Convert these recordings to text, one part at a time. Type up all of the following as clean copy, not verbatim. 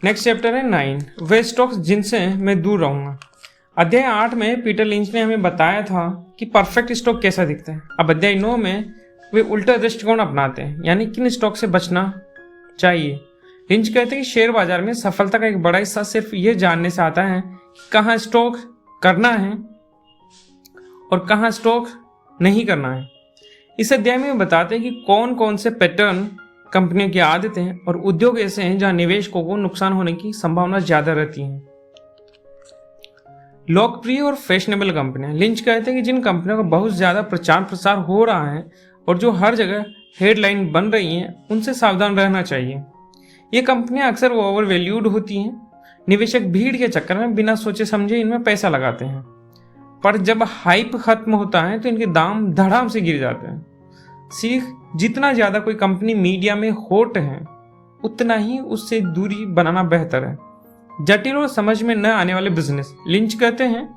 Next chapter है 9, वे stocks जिनसे मैं दूर रहूंगा। अध्याय 8 में पीटर लिंच ने हमें बताया था कि परफेक्ट स्टॉक कैसा दिखता है। अब अध्याय 9 में वे उल्टा दृष्टिकोण अपनाते हैं, यानी किन स्टॉक से बचना चाहिए। लिंच कहते हैं कि शेयर बाजार में सफलता का एक बड़ा हिस्सा सिर्फ ये जानने से आता है कि कहाँ स्टॉक करना है और कहाँ स्टॉक नहीं करना है। इस अध्याय में बताते हैं कि कौन कौन से पैटर्न, कंपनियों की आदतें और उद्योग ऐसे हैं जहां निवेशकों को नुकसान होने की संभावना ज्यादा रहती है। लोकप्रिय और फैशनेबल कंपनियां। लिंच कहते हैं कि जिन कंपनियों का बहुत ज्यादा प्रचार प्रसार हो रहा है और जो हर जगह हेडलाइन बन रही हैं, उनसे सावधान रहना चाहिए। ये कंपनियां अक्सर ओवर वैल्यूड होती हैं। निवेशक भीड़ के चक्कर में बिना सोचे समझे इनमें पैसा लगाते हैं, पर जब हाइप खत्म होता है तो इनके दाम धड़ाम से गिर जाते हैं। सीख, जितना ज्यादा कोई कंपनी मीडिया में हॉट है, उतना ही उससे दूरी बनाना बेहतर है। जटिल और समझ में न आने वाले बिजनेस। लिंच कहते हैं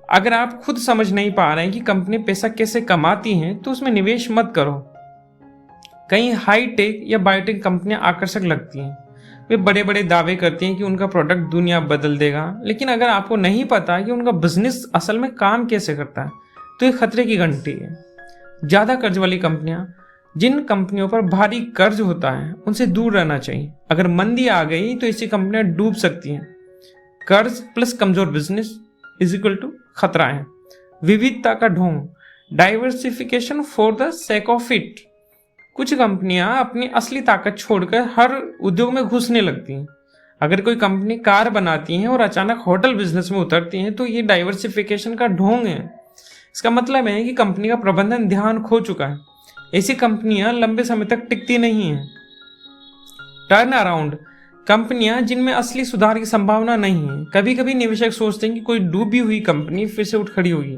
अगर आप खुद समझ नहीं पा रहे हैं कि कंपनी पैसा कैसे कमाती हैं, तो उसमें निवेश मत करो। कई हाई टेक या बायोटेक कंपनियां आकर्षक लगती हैं। वे बड़े बड़े दावे करती हैं कि उनका प्रोडक्ट दुनिया बदल देगा, लेकिन अगर आपको नहीं पता कि उनका बिजनेस असल में काम कैसे करता है, तो ये खतरे की घंटी है। ज्यादा कर्ज वाली कंपनियां, जिन कंपनियों पर भारी कर्ज होता है, उनसे दूर रहना चाहिए। अगर मंदी आ गई तो ऐसी कंपनियां डूब सकती हैं। कर्ज प्लस कमजोर बिजनेस इज इक्वल टू खतरा है। विविधता का ढोंग, diversification for the sake of it. कुछ कंपनियां अपनी असली ताकत छोड़कर हर उद्योग में घुसने लगती हैं। अगर कोई कंपनी कार बनाती है और अचानक होटल बिजनेस में उतरती है, तो ये डाइवर्सिफिकेशन का ढोंग है। इसका मतलब है कि कंपनी का प्रबंधन ध्यान खो चुका है। ऐसी कंपनियां लंबे समय तक टिकती नहीं हैं। टर्न अराउंड, कंपनियां जिनमें असली सुधार की संभावना नहीं है। कभी कभी निवेशक सोचते हैं कि कोई डूबी हुई कंपनी फिर से उठ खड़ी होगी,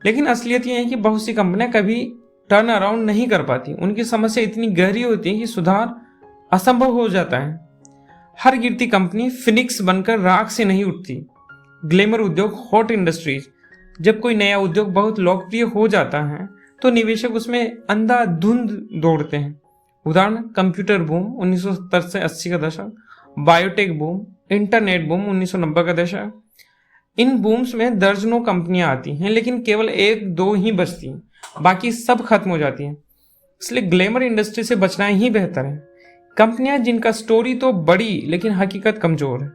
लेकिन असलियत यह है कि बहुत सी कंपनियां कभी टर्न अराउंड नहीं कर पाती। उनकी समस्या इतनी गहरी होती है कि सुधार असंभव हो जाता है। हर गिरती कंपनी फिनिक्स बनकर राख से नहीं उठती। ग्लैमर उद्योग, हॉट इंडस्ट्रीज, जब कोई नया उद्योग बहुत लोकप्रिय हो जाता है तो निवेशक उसमें अंधाधुंध दौड़ते हैं। उदाहरण, कंप्यूटर बूम 1970 से 80 का दशक, बायोटेक बूम, इंटरनेट बूम 1990 का दशक। इन बूम्स में दर्जनों कंपनियां आती हैं, लेकिन केवल एक दो ही बचती हैं, बाकी सब खत्म हो जाती हैं। इसलिए ग्लैमर इंडस्ट्री से बचना ही बेहतर है। कंपनियां जिनका स्टोरी तो बड़ी लेकिन हकीकत कमजोर है।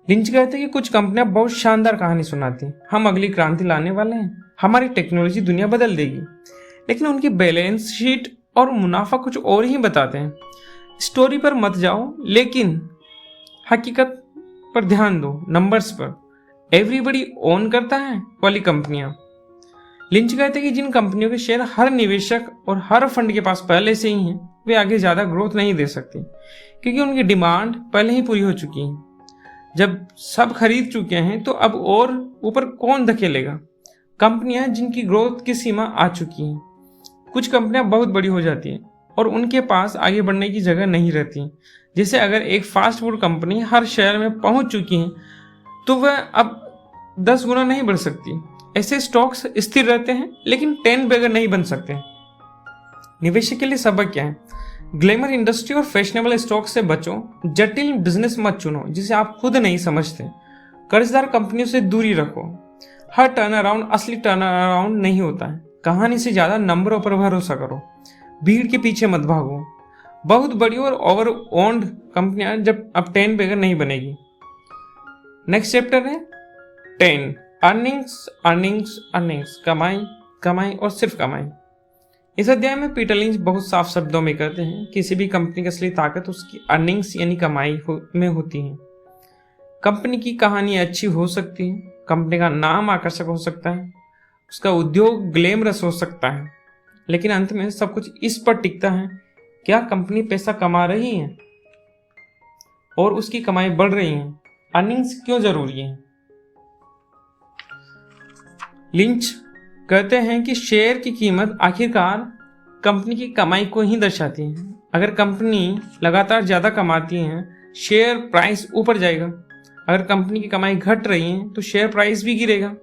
लिंच कहते हैं कि कुछ कंपनियां बहुत शानदार कहानी सुनाती हैं, हम अगली क्रांति लाने वाले हैं, हमारी टेक्नोलॉजी दुनिया बदल देगी, लेकिन उनकी बैलेंस शीट और मुनाफा कुछ और ही बताते हैं। स्टोरी पर मत जाओ, लेकिन हकीकत पर ध्यान दो, नंबर्स पर। एवरीबडी ओन करता है वाली कंपनियां। लिंच कहते हैं कि जिन कंपनियों के शेयर हर निवेशक और हर फंड के पास पहले से ही हैं, वे आगे ज्यादा ग्रोथ नहीं दे सकती, क्योंकि उनकी डिमांड पहले ही पूरी हो चुकी है। जब सब खरीद चुके हैं तो अब और ऊपर कौन धकेलेगा। कंपनियां जिनकी ग्रोथ की सीमा आ चुकी है। कुछ कंपनियां बहुत बड़ी हो जाती हैं और उनके पास आगे बढ़ने की जगह नहीं रहती। जैसे अगर एक फास्ट फूड कंपनी हर शहर में पहुंच चुकी है तो वह अब 10 गुना नहीं बढ़ सकती। ऐसे स्टॉक्स स्थिर रहते हैं, लेकिन 10 बैगर नहीं बन सकते। निवेशक के लिए सबक क्या है? ग्लैमर इंडस्ट्री और फैशनेबल स्टॉक से बचो। जटिल बिजनेस मत चुनो जिसे आप खुद नहीं समझते। कर्जदार कंपनियों से दूरी रखो। हर टर्न अराउंड असली टर्न अराउंड नहीं होता है। कहानी से ज्यादा नंबरों पर भरोसा करो। भीड़ के पीछे मत भागो। बहुत बड़ी और ओवर ओन्ड कंपनियां जब अब 10 बैगर नहीं बनेगी। नेक्स्ट चैप्टर है 10, अर्निंग्स अर्निंग्स अर्निंग्स, कमाई कमाई और सिर्फ कमाई। इस अध्याय में पीटर लिंच बहुत साफ शब्दों में कहते हैं किसी भी कंपनी की असली ताकत उसकी अर्निंग्स यानी कमाई में होती है। कंपनी की कहानी अच्छी हो सकती है, कंपनी का नाम आकर्षक हो सकता है, उसका उद्योग ग्लैमरस हो सकता है, लेकिन अंत में सब कुछ इस पर टिकता है, क्या कंपनी पैसा कमा रही है और उसकी कमाई बढ़ रही है। अर्निंग्स क्यों जरूरी है? लिंच कहते हैं कि शेयर की कीमत आखिरकार कंपनी की कमाई को ही दर्शाती है। अगर कंपनी लगातार ज्यादा कमाती है, शेयर प्राइस ऊपर जाएगा। अगर कंपनी की कमाई घट रही है तो शेयर प्राइस भी गिरेगा।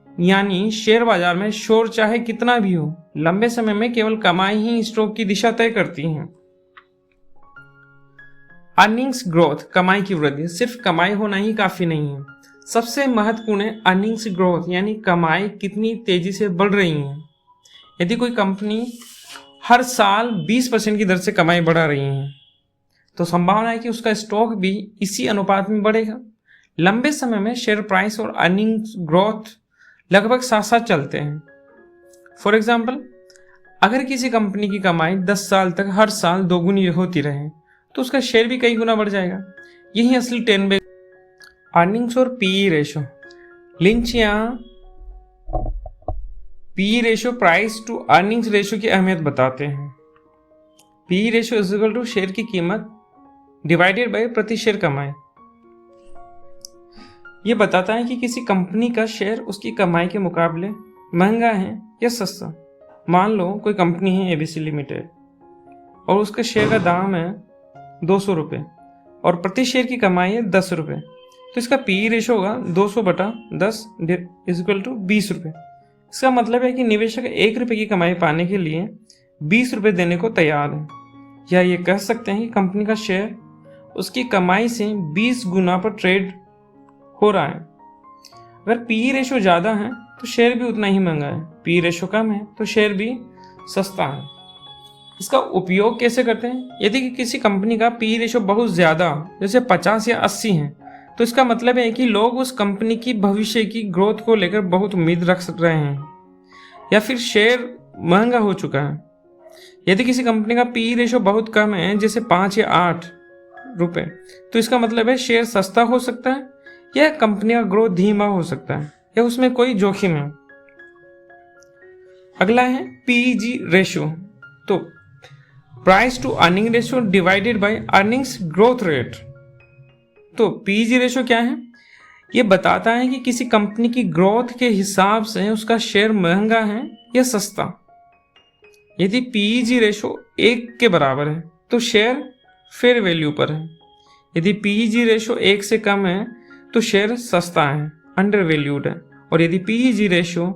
यानी शेयर बाजार में शोर चाहे कितना भी हो, लंबे समय में केवल कमाई ही स्टॉक की दिशा तय करती है। अर्निंग्स ग्रोथ, कमाई की वृद्धि। सिर्फ कमाई होना ही काफी नहीं है, सबसे महत्वपूर्ण है अर्निंग्स ग्रोथ, यानी कमाई कितनी तेजी से बढ़ रही है। यदि कोई कंपनी हर साल 20% की दर से कमाई बढ़ा रही है तो संभावना है कि उसका स्टॉक भी इसी अनुपात में बढ़ेगा। लंबे समय में शेयर प्राइस और अर्निंग्स ग्रोथ लगभग साथ साथ चलते हैं। फॉर एग्जाम्पल, अगर किसी कंपनी की कमाई 10 साल तक हर साल दोगुनी होती रहे तो उसका शेयर भी कई गुना बढ़ जाएगा। यही असली 10 बेग। अर्निंग्स और पीई रेशो। लिंच यहाँ PE ratio, price to earnings ratio की अहमियत बताते हैं। PE ratio is equal to share की कीमत डिवाइडेड बाय प्रति शेयर कमाई। ये बताता है कि किसी कंपनी का शेयर उसकी कमाई के मुकाबले महंगा है या सस्ता। मान लो कोई कंपनी है एबीसी लिमिटेड और उसके शेयर का दाम है 200 रुपये और प्रति शेयर की कमाई है 10 रुपये, तो इसका पीई रेशो होगा 200/10 इज इक्वल टू 20 रुपये। इसका मतलब है कि निवेशक 1 रुपये की कमाई पाने के लिए 20 रुपये देने को तैयार है। या ये कह सकते हैं कि कंपनी का शेयर उसकी कमाई से 20 गुना पर ट्रेड हो रहा है। अगर पीई रेशो ज़्यादा है तो शेयर भी उतना ही महंगा है, पीई रेशो कम है तो शेयर भी सस्ता है। इसका उपयोग कैसे करते हैं? यदि किसी कंपनी का पीई रेशो बहुत ज़्यादा, जैसे 50 या 80 है, तो इसका मतलब है कि लोग उस कंपनी की भविष्य की ग्रोथ को लेकर बहुत उम्मीद रख रहे हैं या फिर शेयर महंगा हो चुका है। यदि किसी कंपनी का पीई रेशो बहुत कम है, जैसे 5 या 8 रुपए, तो इसका मतलब है शेयर सस्ता हो सकता है या कंपनी का ग्रोथ धीमा हो सकता है या उसमें कोई जोखिम है। अगला है पीईजी रेशो, तो price to earning ratio divided by earnings growth rate. तो पीईजी रेशो क्या है? ये बताता है कि किसी कंपनी की ग्रोथ के हिसाब से उसका शेयर महंगा है या सस्ता। यदि पीईजी रेशो 1 के बराबर है तो शेयर फेयर वैल्यू पर है। यदि पीईजी रेशो 1 से कम है तो शेयर सस्ता है, अंडर वैल्यूड है। और यदि पीईजी रेशो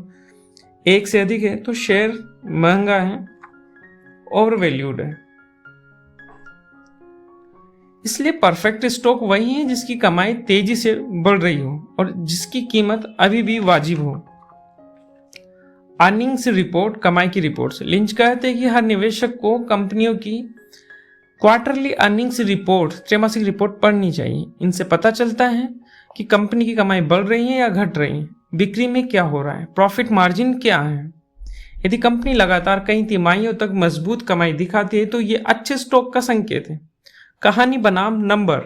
1 से अधिक है तो शेयर महंगा है, ओवर वैल्यूड है। इसलिए परफेक्ट स्टॉक वही है जिसकी कमाई तेजी से बढ़ रही हो और जिसकी कीमत अभी भी वाजिब हो। अर्निंग्स रिपोर्ट, कमाई की रिपोर्ट से लिंच कहते हैं कि हर निवेशक को कंपनियों की क्वार्टरली अर्निंग्स रिपोर्ट, त्रैमासिक रिपोर्ट पढ़नी चाहिए। इनसे पता चलता है कि कंपनी की कमाई बढ़ रही है या घट रही है, बिक्री में क्या हो रहा है, प्रॉफिट मार्जिन क्या है। यदि कंपनी लगातार कई तिमाहियों तक मजबूत कमाई दिखाती है तो ये अच्छे स्टॉक का संकेत है। कहानी बनाम नंबर।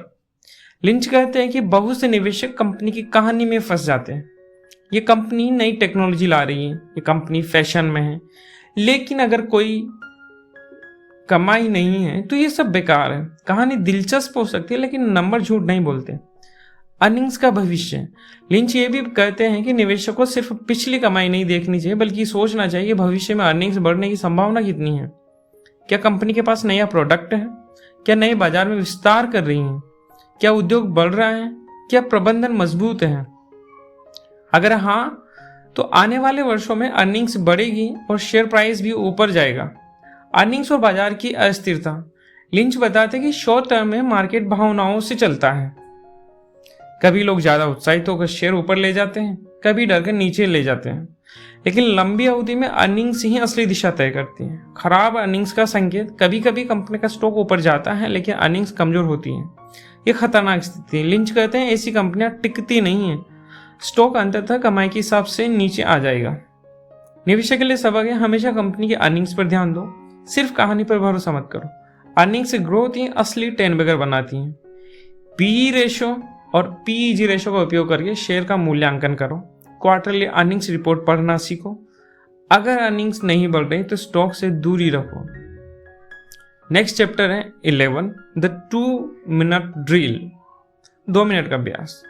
लिंच कहते हैं कि बहुत से निवेशक कंपनी की कहानी में फंस जाते हैं। ये कंपनी नई टेक्नोलॉजी ला रही है, ये कंपनी फैशन में है, लेकिन अगर कोई कमाई नहीं है तो ये सब बेकार है। कहानी दिलचस्प हो सकती है लेकिन नंबर झूठ नहीं बोलते। अर्निंग्स का भविष्य। लिंच ये भी कहते हैं कि निवेशक को सिर्फ पिछली कमाई नहीं देखनी चाहिए बल्कि सोचना चाहिए कि भविष्य में अर्निंग्स बढ़ने की संभावना कितनी है। क्या कंपनी के पास नया प्रोडक्ट है? क्या नए बाजार में विस्तार कर रही है? क्या उद्योग बढ़ रहा है? क्या प्रबंधन मजबूत है? अगर हाँ तो आने वाले वर्षों में अर्निंग्स बढ़ेगी और शेयर प्राइस भी ऊपर जाएगा। अर्निंग्स और बाजार की अस्थिरता। लिंच बताते हैं कि शॉर्ट टर्म में मार्केट भावनाओं से चलता है। कभी लोग ज्यादा उत्साहित होकर शेयर ऊपर ले जाते हैं, कभी डर कर नीचे ले जाते हैं, लेकिन लंबी अवधि में अर्निंग्स ही असली दिशा तय करती है। खराब अर्निंग्स का संकेत। कभी कभी कंपनी का स्टॉक ऊपर जाता है लेकिन अर्निंग्स कमजोर होती है, ये खतरनाक स्थिति है। लिंच कहते हैं ऐसी कंपनियां टिकती नहीं है, स्टॉक अंततः कमाई के हिसाब से नीचे आ जाएगा। निवेशक के लिए सबक है, हमेशा कंपनी की अर्निंग्स पर ध्यान दो, सिर्फ कहानी पर भरोसा मत करो। अर्निंग्स ग्रोथ ही असली 10 बैगर बनाती हैं। पीई रेशो और पीईजी रेशो का उपयोग करके शेयर का मूल्यांकन करो। क्वार्टरली अर्निंग्स रिपोर्ट पढ़ना सीखो। अगर अर्निंग्स नहीं बढ़ रही तो स्टॉक से दूरी रखो। नेक्स्ट चैप्टर है 11, द 2-मिनट ड्रिल, 2 मिनट का अभ्यास।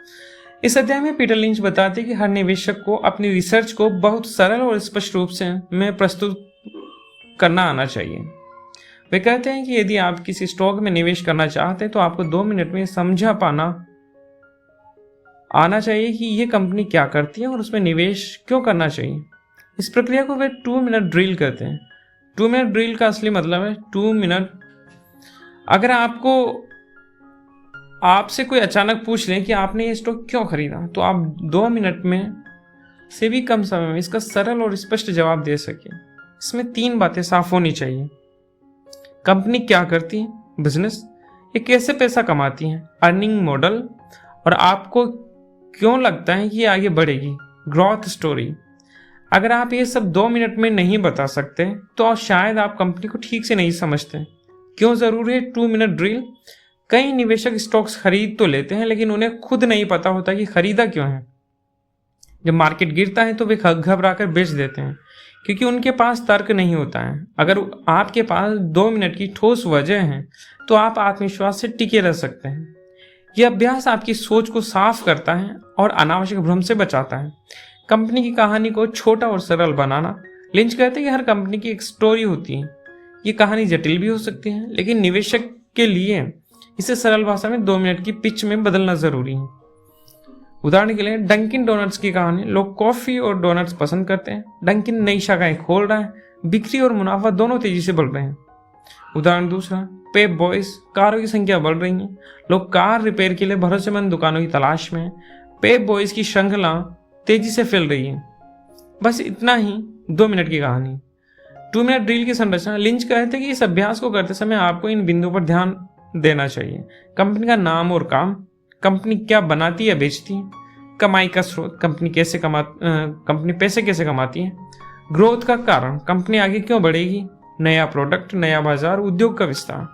इस अध्याय में पीटर लिंच बताते हैं कि हर निवेशक को अपनी रिसर्च को बहुत सरल और स्पष्ट रूप से में प्रस्तुत करना आना चाहिए। वे कहते हैं कि यदि आप किसी स्टॉक में निवेश करना चाहते हैं तो आपको 2 मिनट में समझा पाना आना चाहिए कि यह कंपनी क्या करती है और उसमें निवेश क्यों करना चाहिए। इस प्रक्रिया को वे 2 मिनट ड्रिल कहते हैं। 2 मिनट ड्रिल का असली मतलब है 2 मिनट। अगर आपको आपसे कोई अचानक पूछ ले कि आपने ये स्टॉक क्यों खरीदा, तो आप 2 मिनट में से भी कम समय में इसका सरल और स्पष्ट जवाब दे सके। इसमें 3 बातें साफ होनी चाहिए। कंपनी क्या करती है, बिजनेस, ये कैसे पैसा कमाती है, अर्निंग मॉडल, और आपको क्यों लगता है कि ये आगे बढ़ेगी, ग्रोथ स्टोरी। अगर आप ये सब 2 मिनट में नहीं बता सकते तो शायद आप कंपनी को ठीक से नहीं समझते। क्यों जरूरी है 2 मिनट ड्रिल? कई निवेशक स्टॉक्स खरीद तो लेते हैं लेकिन उन्हें खुद नहीं पता होता कि खरीदा क्यों है। जब मार्केट गिरता है तो वे घबरा कर बेच देते हैं क्योंकि उनके पास तर्क नहीं होता है। अगर आपके पास 2 मिनट की ठोस वजह है तो आप आत्मविश्वास से टिके रह सकते हैं। यह अभ्यास आपकी सोच को साफ करता है और अनावश्यक भ्रम से बचाता है। कंपनी की कहानी को छोटा और सरल बनाना। लिंच कहते हैं कि हर कंपनी की एक स्टोरी होती है। ये कहानी जटिल भी हो सकती है लेकिन निवेशक के लिए इसे सरल भाषा में 2 मिनट की पिच में बदलना जरूरी है। उदाहरण के लिए डंकिन डोनट्स की कहानी। लोग कॉफी और डोनट्स पसंद करते हैं। डंकिन नई शाखाएं खोल रहा है, बिक्री और मुनाफा दोनों तेजी से बढ़ रहे हैं। उदाहरण दूसरा, पेप बॉयज, कारों की संख्या बढ़ रही है। लोग कार रिपेयर के लिए भरोसेमंद दुकानों की तलाश में हैं। पेप बॉयज की श्रृंखला तेजी से फैल रही है। बस इतना ही 2 मिनट की कहानी। 2 मिनट ड्रिल की संरचना। लिंच कहते हैं कि इस अभ्यास को करते समय आपको इन बिंदुओं पर ध्यान देना चाहिए। कंपनी का नाम और काम, कंपनी क्या बनाती है बेचती है, कमाई का स्रोत, कंपनी पैसे कैसे कमाती है, ग्रोथ का कारण, कंपनी आगे क्यों बढ़ेगी, नया प्रोडक्ट, नया बाजार, उद्योग का विस्तार,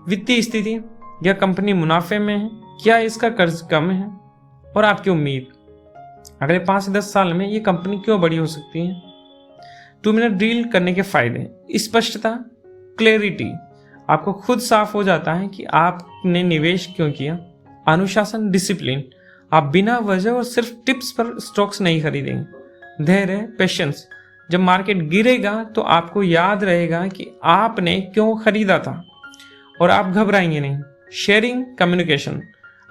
वित्तीय स्थिति, यह कंपनी मुनाफे में है, क्या इसका कर्ज कम है, और आपकी उम्मीद अगले 5 से 10 साल में ये कंपनी क्यों बड़ी हो सकती है। 2 मिनट डील करने के फायदे। स्पष्टता, क्लैरिटी, आपको खुद साफ हो जाता है कि आपने निवेश क्यों किया। अनुशासन, डिसिप्लिन, आप बिना वजह और सिर्फ टिप्स पर स्टॉक्स नहीं खरीदेंगे। धैर्य, पेशेंस, जब मार्केट गिरेगा तो आपको याद रहेगा कि आपने क्यों खरीदा था और आप घबराएंगे नहीं। शेयरिंग, कम्युनिकेशन,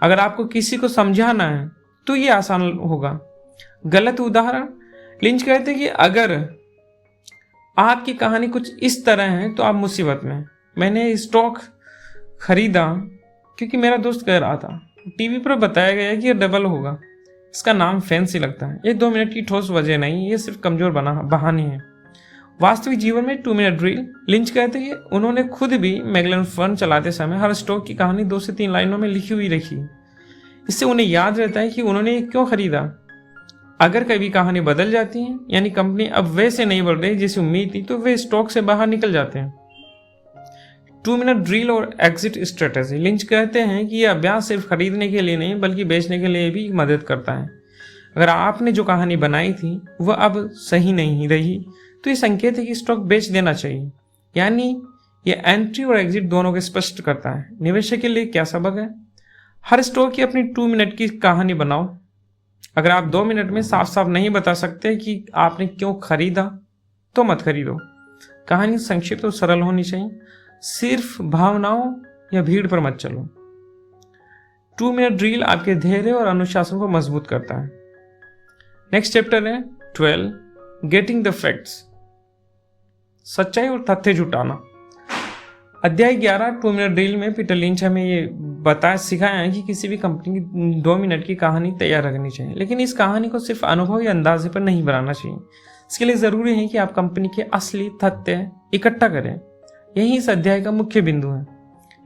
अगर आपको किसी को समझाना है तो ये आसान होगा। गलत उदाहरण। लिंच कहते हैं कि अगर आपकी कहानी कुछ इस तरह है तो आप मुसीबत में। मैंने स्टॉक खरीदा क्योंकि मेरा दोस्त कह रहा था, टीवी पर बताया गया कि ये डबल होगा। इसका नाम फैंसी लगता है। ये 2 मिनट की ठोस वजह नहीं, ये सिर्फ कमजोर बहाने हैं। वास्तविक जीवन में 2 मिनट ड्रिल। लिंच कहते हैं कि उन्होंने खुद भी मैगलन फंड चलाते समय हर स्टॉक की कहानी 2 से 3 लाइनों में लिखी हुई रखी। इससे उन्हें याद रहता है कि उन्होंने क्यों खरीदा। अगर कभी कहानी बदल जाती है, यानी कंपनी अब वैसे नहीं बढ़ रही जैसी उम्मीद थी, तो वे स्टॉक से बाहर निकल जाते हैं। 2 मिनट ड्रिल और एग्जिट स्ट्रेटेजी। लिंच कहते हैं कि यह अभ्यास सिर्फ खरीदने के लिए नहीं बल्कि बेचने के लिए भी मदद करता है। अगर आपने जो कहानी बनाई थी वह अब सही नहीं रही तो ये संकेत है कि स्टॉक बेच देना चाहिए। यानी यह एंट्री और एग्जिट दोनों को स्पष्ट करता है। निवेशक के लिए क्या सबक है? हर स्टॉक की अपनी 2 मिनट की कहानी बनाओ। अगर आप 2 मिनट में साफ साफ नहीं बता सकते कि आपने क्यों खरीदा तो मत खरीदो। कहानी संक्षिप्त और सरल होनी चाहिए। सिर्फ भावनाओं या भीड़ पर मत चलो। 2 मिनट ड्रिल आपके धैर्य और अनुशासन को मजबूत करता है। नेक्स्ट चैप्टर है 12, गेटिंग द फैक्ट्स, सच्चाई और तथ्य जुटाना। अध्याय 11 2 मिनट ड्रिल में पीटर लिंच हमें ये सिखाया है कि किसी भी कंपनी की 2 मिनट की कहानी तैयार रखनी चाहिए, लेकिन इस कहानी को सिर्फ अनुभव या अंदाजे पर नहीं बनाना चाहिए। इसके लिए जरूरी है कि आप कंपनी के असली तथ्य इकट्ठा करें। यही इस अध्याय का मुख्य बिंदु है।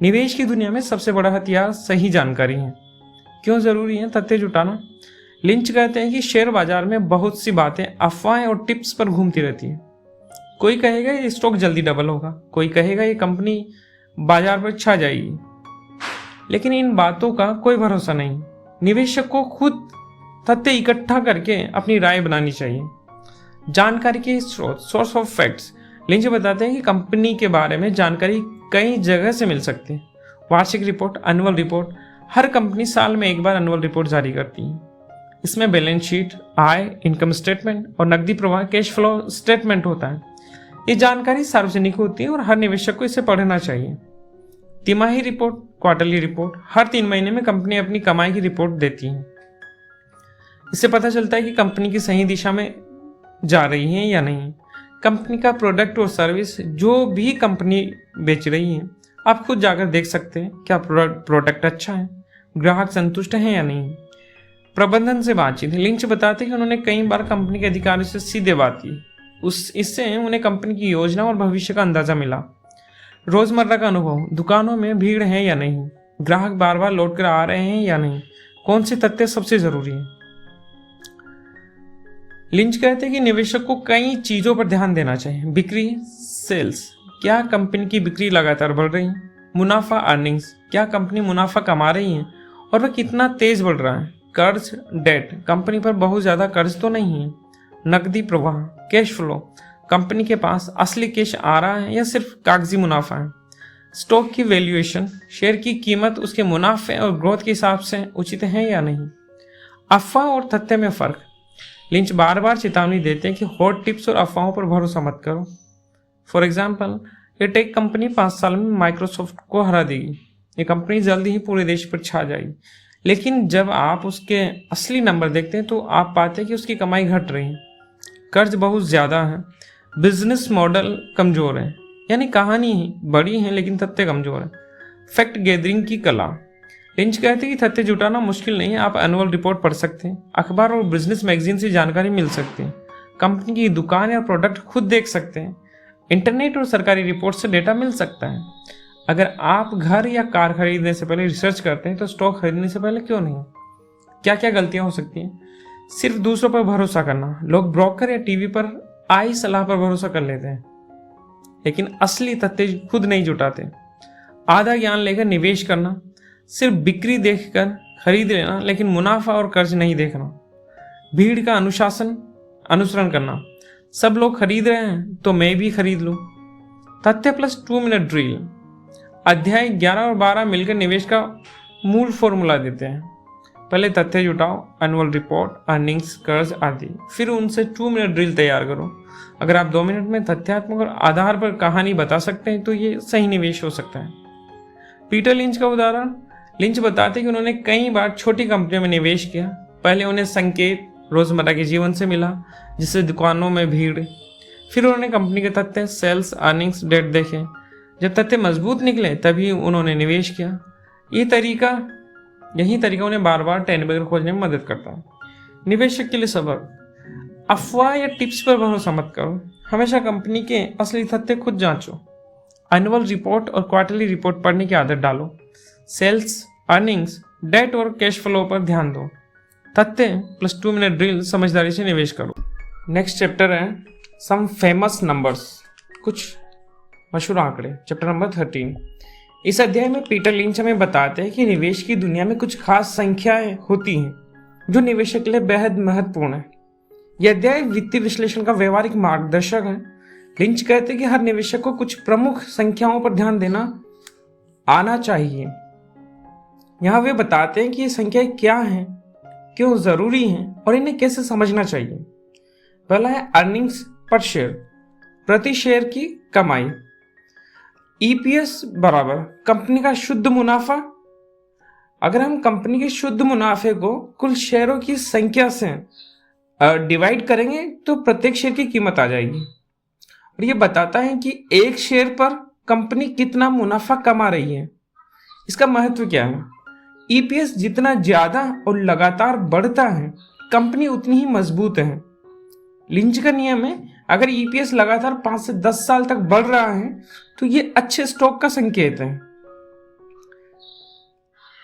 निवेश की दुनिया में सबसे बड़ा हथियार सही जानकारी है। क्यों जरूरी है तथ्य जुटाना? लिंच कहते हैं कि शेयर बाजार में बहुत सी बातें अफवाहें और टिप्स पर घूमती रहती है। कोई कहेगा ये स्टॉक जल्दी डबल होगा, कोई कहेगा ये कंपनी बाजार पर छा जाएगी, लेकिन इन बातों का कोई भरोसा नहीं। निवेशक को खुद तथ्य इकट्ठा करके अपनी राय बनानी चाहिए। जानकारी के स्रोत, सोर्स ऑफ फैक्ट्स। लिंच बताते हैं कि कंपनी के बारे में जानकारी कई जगह से मिल सकती है। वार्षिक रिपोर्ट, एनुअल रिपोर्ट, हर कंपनी साल में एक बार एनुअल रिपोर्ट जारी करती है। इसमें बैलेंस शीट, आय, इनकम स्टेटमेंट और नकदी प्रवाह, कैश फ्लो स्टेटमेंट होता है। ये जानकारी सार्वजनिक होती है और हर निवेशक को इसे पढ़ना चाहिए। तिमाही रिपोर्ट, क्वार्टरली रिपोर्ट, हर 3 महीने में कंपनी अपनी कमाई की रिपोर्ट देती है। इससे पता चलता है कि कंपनी की सही दिशा में जा रही है या नहीं। कंपनी का प्रोडक्ट और सर्विस जो भी कंपनी बेच रही है, आप खुद जाकर देख सकते हैं क्या प्रोडक्ट अच्छा है, ग्राहक संतुष्ट हैं या नहीं। प्रबंधन से बातचीत। लिंच बताते कि उन्होंने कई बार कंपनी के अधिकारियों से सीधे बात की, इससे उन्हें कंपनी की योजना और भविष्य का अंदाजा मिला। रोजमर्रा का अनुभव। दुकानों में भीड़ है या नहीं, ग्राहक बार बार लौट कर आ रहे हैं या नहीं, कौन से तथ्य सबसे जरूरी है। लिंच कहते हैं कि निवेशक को कई चीजों पर ध्यान देना चाहिए। बिक्री, सेल्स, क्या कंपनी की बिक्री लगातार बढ़ रही है। मुनाफा, अर्निंग्स, क्या कंपनी मुनाफा कमा रही है और वह कितना तेज बढ़ रहा है। कर्ज, डेट, कंपनी पर बहुत ज्यादा कर्ज तो नहीं है। नकदी प्रवाह, कैश फ्लो, कंपनी के पास असली कैश आ रहा है या सिर्फ कागजी मुनाफा है। स्टॉक की वैल्यूएशन, शेयर की कीमत उसके मुनाफे और ग्रोथ के हिसाब से उचित है या नहीं। अफवाह और तथ्य में फर्क। लिंच बार बार चेतावनी देते हैं कि हॉट टिप्स और अफवाहों पर भरोसा मत करो। फॉर एग्जाम्पल, ये टेक कंपनी 5 साल में माइक्रोसॉफ्ट को हरा देगी, ये कंपनी जल्दी ही पूरे देश पर छा जाएगी। लेकिन जब आप उसके असली नंबर देखते हैं तो आप पाते हैं कि उसकी कमाई घट रही है, कर्ज बहुत ज़्यादा है, बिजनेस मॉडल कमज़ोर है, यानी कहानी बड़ी है लेकिन तथ्य कमज़ोर है। फैक्ट गैदरिंग की कला। लिंच कहते हैं कि तथ्य जुटाना मुश्किल नहीं है, आप एनुअल रिपोर्ट पढ़ सकते हैं, अखबार और बिजनेस मैगजीन से जानकारी मिल सकती है, कंपनी की दुकान या प्रोडक्ट खुद देख सकते हैं, इंटरनेट और सरकारी रिपोर्ट से डेटा मिल सकता है। अगर आप घर या कार खरीदने से पहले रिसर्च करते हैं तो स्टॉक खरीदने से पहले क्यों नहीं। क्या क्या गलतियां हो सकती हैं। सिर्फ दूसरों पर भरोसा करना। लोग ब्रोकर या टीवी पर आई सलाह पर भरोसा कर लेते हैं लेकिन असली तथ्य खुद नहीं जुटाते। आधा ज्ञान लेकर निवेश करना। सिर्फ बिक्री देखकर खरीद लेना लेकिन मुनाफा और कर्ज नहीं देखना। भीड़ का अनुसरण करना। सब लोग खरीद रहे हैं तो मैं भी खरीद लूं। तथ्य प्लस 2 मिनट ड्रिल। अध्याय 11 और 12 मिलकर निवेश का मूल फॉर्मूला देते हैं। पहले तथ्य जुटाओ, एनुअल रिपोर्ट, अर्निंग्स, कर्ज आदि, फिर उनसे 2 मिनट ड्रिल तैयार करो। अगर आप 2 मिनट में तथ्यात्मक और आधार पर कहानी बता सकते हैं तो ये सही निवेश हो सकता है। पीटर लिंच का उदाहरण। लिंच बताते हैं कि उन्होंने कई बार छोटी कंपनियों में निवेश किया। पहले उन्हें संकेत रोजमर्रा के जीवन से मिला, जिससे दुकानों में भीड़। फिर उन्होंने कंपनी के तथ्य, सेल्स, अर्निंग्स, डेट देखे। जब तथ्य मजबूत निकले तभी उन्होंने निवेश किया। यही तरीका उन्हें बार बार टेनबेगर खोजने में मदद करता है। निवेशक के लिए सबक। अफवाह या टिप्स पर भरोसा मत करो, हमेशा कंपनी के असली तथ्य खुद जांचो। एनुअल रिपोर्ट और क्वार्टरली रिपोर्ट पढ़ने की आदत डालो। सेल्स, अर्निंग्स, डेट और कैश फ्लो पर ध्यान दो। तथ्य प्लस 2 मिनट ड्रिल, समझदारी से निवेश करो। नेक्स्ट चैप्टर है सम फेमस नंबर्स, कुछ मशहूर आंकड़े। Chapter number 13। इस अध्याय में पीटर लिंच हमें बताते हैं कि निवेश की दुनिया में कुछ खास संख्याएं होती हैं जो निवेशक के लिए बेहद महत्वपूर्ण है। यह अध्याय वित्तीय विश्लेषण का व्यवहारिक मार्गदर्शक है। लिंच कहते हैं कि हर निवेशक को कुछ प्रमुख संख्याओं पर ध्यान देना आना चाहिए। यहाँ वे बताते हैं कि ये संख्याएं क्या हैं, क्यों जरूरी हैं और इन्हें कैसे समझना चाहिए। पहला है अर्निंग्स पर शेयर, प्रति शेयर की कमाई। ईपीएस बराबर कंपनी का शुद्ध मुनाफा। अगर हम कंपनी के शुद्ध मुनाफे को कुल शेयरों की संख्या से डिवाइड करेंगे तो प्रत्येक शेयर की कीमत आ जाएगी और ये बताता है कि एक शेयर पर कंपनी कितना मुनाफा कमा रही है। इसका महत्व क्या है। ईपीएस जितना ज्यादा और लगातार बढ़ता है कंपनी उतनी ही मजबूत है। लिंच का नियम है, अगर ईपीएस लगातार 5 से 10 साल तक बढ़ रहा है तो ये अच्छे स्टॉक का संकेत है।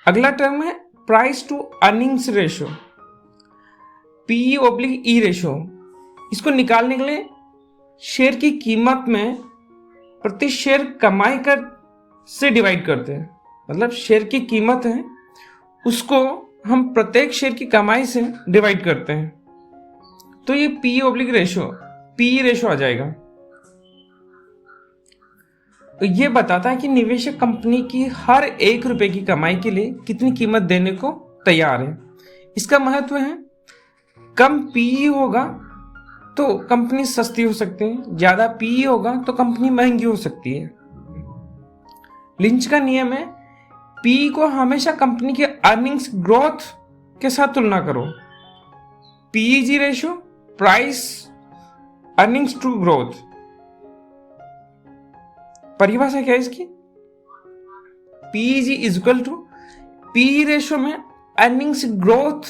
अगला टर्म है price to earnings ratio, PE/E ratio. इसको निकालने के लिए शेयर की कीमत में प्रति शेयर कमाई कर से डिवाइड करते हैं। मतलब शेयर की कीमत है उसको हम प्रत्येक शेयर की कमाई से डिवाइड करते हैं तो ये PE रेशो आ जाएगा। तो ये बताता है कि निवेशक कंपनी की हर 1 रुपए की कमाई के लिए कितनी कीमत देने को तैयार है। इसका महत्व है, कम PE होगा तो कंपनी सस्ती हो सकती है, ज्यादा PE होगा तो कंपनी महंगी हो सकती है। लिंच का नियम है, PE को हमेशा कंपनी के अर्निंग्स ग्रोथ के साथ तुलना करो। PEG ratio, price earnings to growth. परिभाषा क्या है इसकी। PEG is equal to P ratio में अर्निंग्स ग्रोथ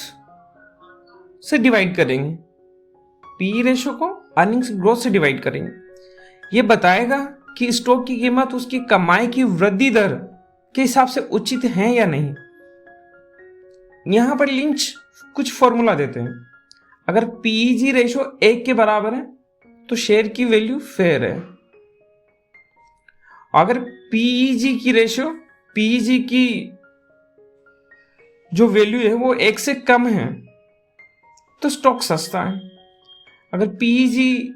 से डिवाइड करेंगे, पी रेशो को अर्निंग्स ग्रोथ से डिवाइड करेंगे। ये बताएगा कि स्टॉक की कीमत उसकी कमाई की वृद्धि दर के हिसाब से उचित है या नहीं। यहां पर लिंच कुछ फॉर्मूला देते हैं। अगर पीजी रेशो 1 के बराबर है तो शेयर की वैल्यू फेयर है। अगर पीजी की जो वैल्यू है वो 1 से कम है तो स्टॉक सस्ता है। अगर पीजी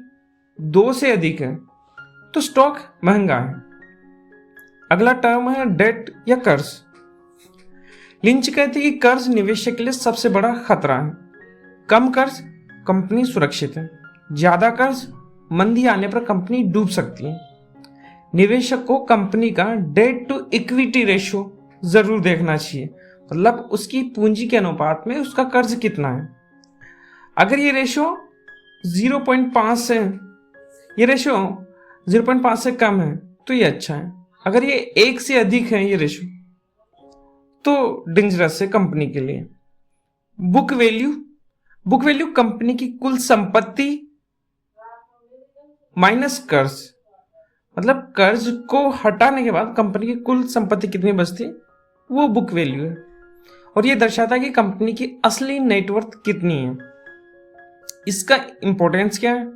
2 से अधिक है तो स्टॉक महंगा है। अगला टर्म है डेट या कर्ज। लिंच कहते हैं कि कर्ज निवेशक के लिए सबसे बड़ा खतरा है। कम कर्ज कंपनी सुरक्षित है, ज्यादा कर्ज मंदी आने पर कंपनी डूब सकती है। निवेशक को कंपनी का डेट टू इक्विटी रेशो जरूर देखना चाहिए, मतलब उसकी पूंजी के अनुपात में उसका कर्ज कितना है। अगर ये रेशो 0.5 से कम है तो ये अच्छा है। अगर ये 1 से अधिक है ये रेशो तो डेंजरस है कंपनी के लिए। बुक वैल्यू कंपनी की कुल संपत्ति माइनस कर्ज, मतलब कर्ज को हटाने के बाद कंपनी की कुल संपत्ति कितनी बचती वो बुक वैल्यू है। और ये दर्शाता है कि कंपनी की असली नेटवर्थ कितनी है। इसका इंपॉर्टेंस क्या है?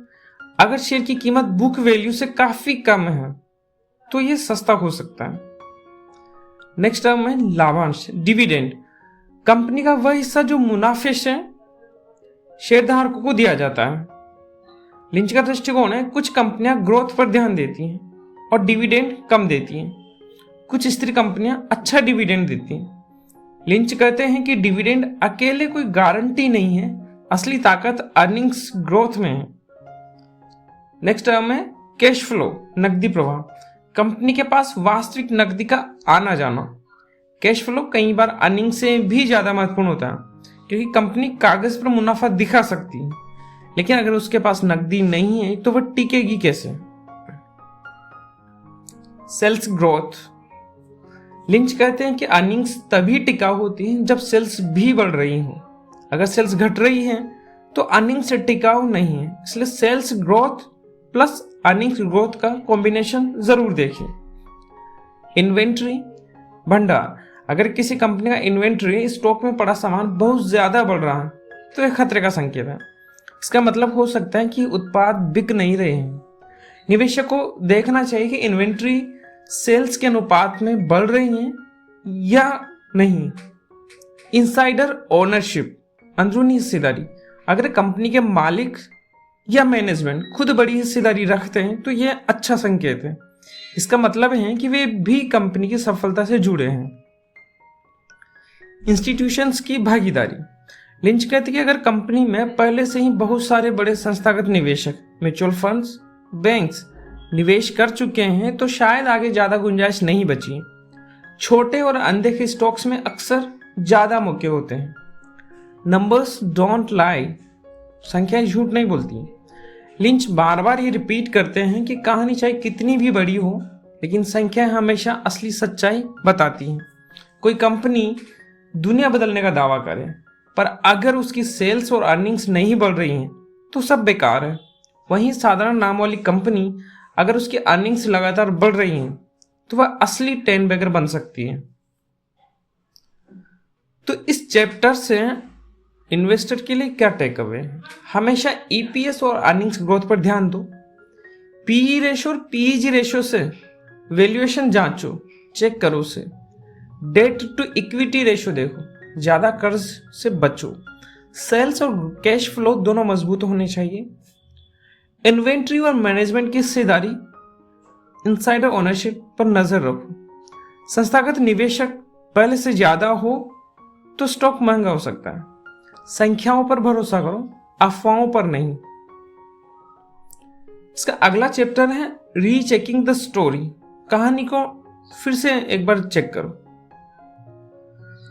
अगर शेयर की कीमत बुक वैल्यू से काफी कम है तो ये सस्ता हो सकता है। नेक्स्ट टर्म है लाभांश, डिविडेंड। कंपनी का वह हिस्सा जो मुनाफे से शेयरधारकों को दिया जाता है। लिंच का दृष्टिकोण है कुछ कंपनियां ग्रोथ पर ध्यान देती हैं और डिविडेंड कम देती हैं। कुछ स्थिर कंपनियां अच्छा डिविडेंड देती हैं। लिंच कहते हैं कि डिविडेंड अकेले कोई गारंटी नहीं है, असली ताकत अर्निंग्स ग्रोथ में है। नेक्स्ट टर्म है कैश फ्लो, नकदी प्रवाह। कंपनी के पास वास्तविक नकदी का आना जाना। कैश फ्लो कई बार अर्निंग से भी ज्यादा महत्वपूर्ण होता है, क्योंकि कंपनी कागज पर मुनाफा दिखा सकती है, लेकिन अगर उसके पास नकदी नहीं है तो वह टिकेगी कैसे। Sales growth. लिंच कहते हैं कि अर्निंग्स तभी टिकाऊ होती हैं जब सेल्स भी बढ़ रही हो। अगर सेल्स घट रही है तो अर्निंग्स टिकाऊ नहीं है, इसलिए sales growth plus earnings growth का कॉम्बिनेशन जरूर देखें। इन्वेंट्री, भंडार। अगर किसी कंपनी का इन्वेंट्री, स्टॉक में पड़ा सामान बहुत ज्यादा बढ़ रहा है तो यह खतरे का संकेत है। इसका मतलब हो सकता है कि उत्पाद बिक नहीं रहे हैं। निवेशक को देखना चाहिए कि इन्वेंट्री सेल्स के अनुपात में बढ़ रही है या नहीं। इनसाइडर ओनरशिप, अंदरूनी हिस्सेदारी। अगर कंपनी के मालिक या मैनेजमेंट खुद बड़ी हिस्सेदारी रखते हैं तो यह अच्छा संकेत है। इसका मतलब है कि वे भी कंपनी की सफलता से जुड़े हैं। इंस्टीट्यूशंस की भागीदारी। लिंच कहते हैं कि अगर कंपनी में पहले से ही बहुत सारे बड़े संस्थागत निवेशक, म्यूचुअल फंड्स, बैंक्स निवेश कर चुके हैं तो शायद आगे ज्यादा गुंजाइश नहीं बची। छोटे और अनदेखे स्टॉक्स में अक्सर ज्यादा मौके होते हैं। नंबर्स डोंट लाई, संख्याएं झूठ नहीं बोलती। लिंच बार बार ये रिपीट करते हैं कि कहानी चाहे कितनी भी बड़ी हो, लेकिन संख्याएं हमेशा असली सच्चाई बताती हैं। कोई कंपनी दुनिया बदलने का दावा करे, पर अगर उसकी सेल्स और अर्निंग्स नहीं बढ़ रही हैं तो सब बेकार है। वहीं साधारण नाम वाली कंपनी अगर उसकी अर्निंग्स लगातार बढ़ रही हैं तो वह असली टेन बैगर बन सकती है। तो इस चैप्टर से इन्वेस्टर के लिए क्या टेक अवे है? हमेशा ईपीएस और अर्निंग्स ग्रोथ पर ध्यान दो। पीई रेशो और पीईजी रेशो से वैल्यूएशन जांचो, चेक करो उसे। डेट टू इक्विटी रेशो देखो, ज्यादा कर्ज से बचो। सेल्स और कैश फ्लो दोनों मजबूत होने चाहिए। इन्वेंट्री और मैनेजमेंट की हिस्सेदारी, इनसाइडर ओनरशिप पर नजर रखो। संस्थागत निवेशक पहले से ज्यादा हो तो स्टॉक महंगा हो सकता है। संख्याओं पर भरोसा करो, अफवाहों पर नहीं। इसका अगला चैप्टर है रीचेकिंग द स्टोरी। कहानी को फिर से एक बार चेक करो।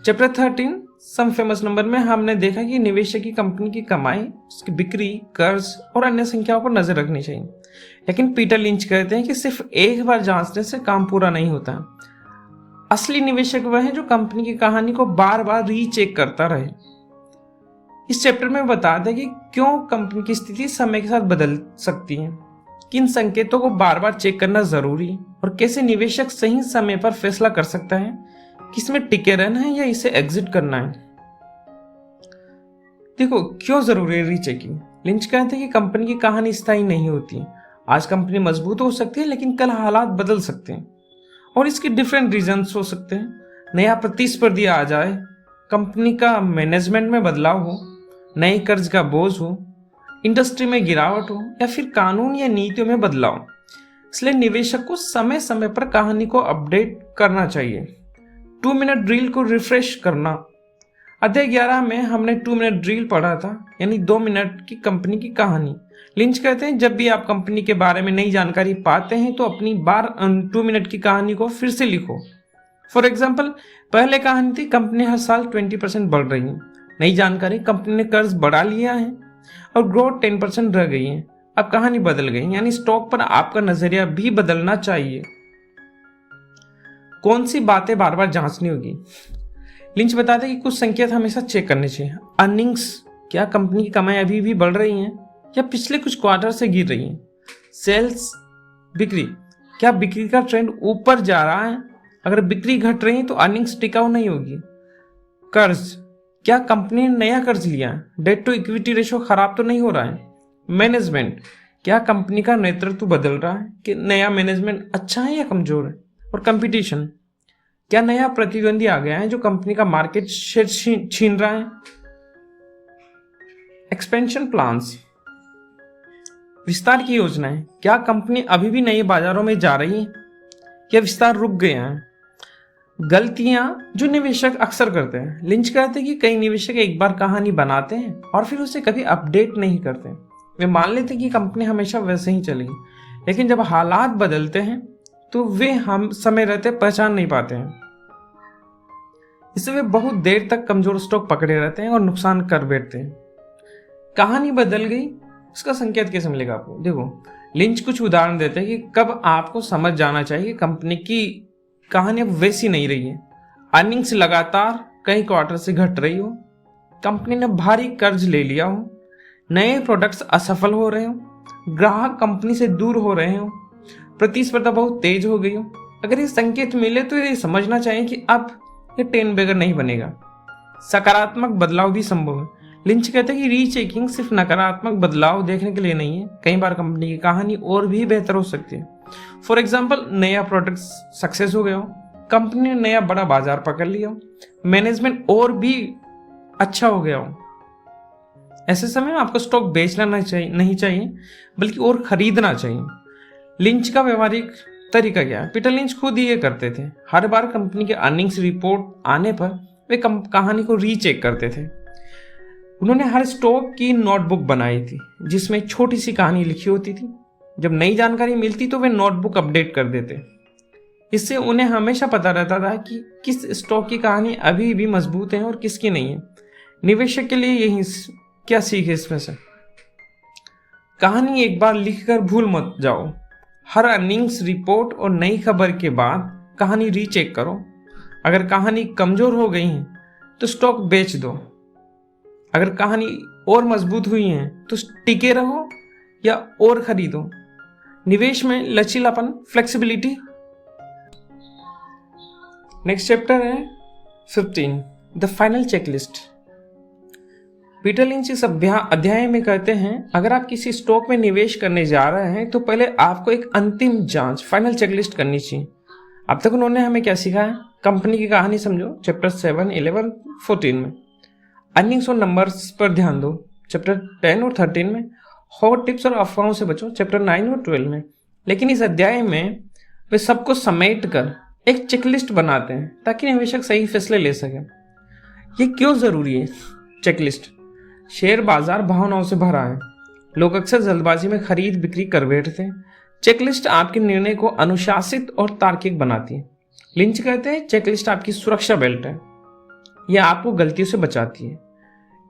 चैप्टर 13 सम फेमस नंबर में हमने देखा कि निवेशक की कंपनी की कमाई, उसकी बिक्री, कर्ज और अन्य संख्याओं पर नजर रखनी चाहिए। लेकिन पीटर लिंच कहते हैं कि सिर्फ एक बार जांचने से काम पूरा नहीं होता। असली निवेशक वह है जो कंपनी की कहानी को बार बार रीचेक करता रहे। इस चैप्टर में बता दें कि क्यों कंपनी की स्थिति समय के साथ बदल सकती है, किन संकेतों को बार बार चेक करना जरूरी है और कैसे निवेशक सही समय पर फैसला कर सकता है कि इसमें टिके रहना है या इसे एग्जिट करना है। देखो क्यों जरूरी है रीचेकिंग। लिंच कहते हैं कि कंपनी की कहानी स्थायी नहीं होती। आज कंपनी मजबूत हो सकती है लेकिन कल हालात बदल सकते हैं और इसके डिफरेंट रीजंस हो सकते हैं। नया प्रतिस्पर्धी आ जाए, कंपनी का मैनेजमेंट में बदलाव हो, नए कर्ज का बोझ हो, इंडस्ट्री में गिरावट हो या फिर कानून या नीतियों में बदलाव। इसलिए निवेशक को समय समय पर कहानी को अपडेट करना चाहिए। 2 मिनट ड्रिल को रिफ्रेश करना। अध्याय 11 में हमने 2 मिनट ड्रिल पढ़ा था, यानी 2 मिनट की कंपनी की कहानी। लिंच कहते हैं जब भी आप कंपनी के बारे में नई जानकारी पाते हैं तो अपनी 2 मिनट की कहानी को फिर से लिखो। फॉर एग्जाम्पल, पहले कहानी थी कंपनी हर साल 20% बढ़ रही है। नई जानकारी, कंपनी ने कर्ज बढ़ा लिया है और ग्रोथ 10% रह गई है। अब कहानी बदल गई, यानी स्टॉक पर आपका नजरिया भी बदलना चाहिए। कौन सी बातें बार बार जांचनी होगी। लिंच बताते हैं कि कुछ संकेत हमेशा चेक करने चाहिए। अर्निंग्स, क्या कंपनी की कमाई अभी भी बढ़ रही है या पिछले कुछ क्वार्टर से गिर रही है। सेल्स, बिक्री, क्या बिक्री का ट्रेंड ऊपर जा रहा है। अगर बिक्री घट रही है तो अर्निंग्स टिकाऊ नहीं होगी। कर्ज, क्या कंपनी ने नया कर्ज लिया है, डेट टू इक्विटी रेशो खराब तो नहीं हो रहा है। मैनेजमेंट, क्या कंपनी का नेतृत्व बदल रहा है, कि नया मैनेजमेंट अच्छा है या कमजोर है। और कंपटीशन, क्या नया प्रतिद्वंदी आ गया है जो कंपनी का मार्केट शेयर छीन रहा है। एक्सपेंशन प्लान्स, विस्तार की योजनाएं, क्या कंपनी अभी भी नए बाजारों में जा रही है या विस्तार रुक गया है। गलतियां जो निवेशक अक्सर करते हैं। लिंच कहते हैं कि कई निवेशक एक बार कहानी बनाते हैं और फिर उसे कभी अपडेट नहीं करते। वे मान लेते हैं कि कंपनी हमेशा वैसे ही चलेगी, लेकिन जब हालात बदलते हैं तो वे हम समय रहते पहचान नहीं पाते हैं। इससे वे बहुत देर तक कमजोर स्टॉक पकड़े रहते हैं और नुकसान कर बैठते हैं। कहानी बदल गई, इसका संकेत कैसे मिलेगा आपको। देखो, लिंच कुछ उदाहरण देते हैं कि कब आपको समझ जाना चाहिए कंपनी की कहानी अब वैसी नहीं रही है। अर्निंग्स लगातार कई क्वार्टर से घट रही हो, कंपनी ने भारी कर्ज ले लिया हो, नए प्रोडक्ट्स असफल हो रहे हो, ग्राहक कंपनी से दूर हो रहे हो, प्रतिस्पर्धा बहुत तेज हो गई हो। अगर ये संकेत मिले तो ये समझना चाहिए कि अब ये 10 बैगर नहीं बनेगा। सकारात्मक बदलाव भी संभव है। लिंच कहते हैं कि रीचेकिंग सिर्फ नकारात्मक बदलाव देखने के लिए नहीं है, कई बार कंपनी की कहानी और भी बेहतर हो सकती है। फॉर एग्जाम्पल, नया प्रोडक्ट सक्सेस हो गया हो, कंपनी ने नया बड़ा बाजार पकड़ लिया हो, मैनेजमेंट और भी अच्छा हो गया हो। ऐसे समय में आपको स्टॉक बेचना नहीं चाहिए बल्कि और खरीदना चाहिए। लिंच का व्यवहारिक तरीका क्या है। पीटर लिंच खुद ही ये करते थे। हर बार कंपनी के अर्निंग्स रिपोर्ट आने पर वे कहानी को रीचेक करते थे। उन्होंने हर स्टॉक की नोटबुक बनाई थी जिसमें छोटी सी कहानी लिखी होती थी। जब नई जानकारी मिलती तो वे नोटबुक अपडेट कर देते। इससे उन्हें हमेशा पता रहता था कि किस स्टॉक की कहानी अभी भी मजबूत है और किसकी नहीं है। निवेशक के लिए यही क्या सीख है इसमें से। कहानी एक बार लिखकर भूल मत जाओ। हर अर्निंग्स रिपोर्ट और नई खबर के बाद कहानी रीचेक करो। अगर कहानी कमजोर हो गई है तो स्टॉक बेच दो। अगर कहानी और मजबूत हुई है तो टिके रहो या और खरीदो। निवेश में लचीलापन, फ्लेक्सिबिलिटी। नेक्स्ट चैप्टर है 15, the final checklist. Peter lynch इस अध्याय में कहते हैं अगर आप किसी स्टॉक में निवेश करने जा रहे हैं तो पहले आपको एक अंतिम जांच, फाइनल चेकलिस्ट करनी चाहिए। अब तक उन्होंने हमें क्या सिखाया। कंपनी की कहानी समझो, चैप्टर 7, 11, 14 में। अर्निंग्स और नंबर्स पर ध्यान दो, चैप्टर 10 और 13 में। हॉट टिप्स और अफवाहों से बचो, चैप्टर 9 और 12 में। लेकिन इस अध्याय में वे सबको समेट कर एक चेकलिस्ट बनाते हैं ताकि निवेशक सही फैसले ले सके। ये क्यों जरूरी है चेकलिस्ट। शेयर बाजार भावनाओं से भरा है। लोग अक्सर जल्दबाजी में खरीद बिक्री कर बैठते हैं। चेकलिस्ट आपके निर्णय को अनुशासित और तार्किक बनाती है। लिंच कहते हैं चेकलिस्ट आपकी सुरक्षा बेल्ट है, यह आपको गलतियों से बचाती है।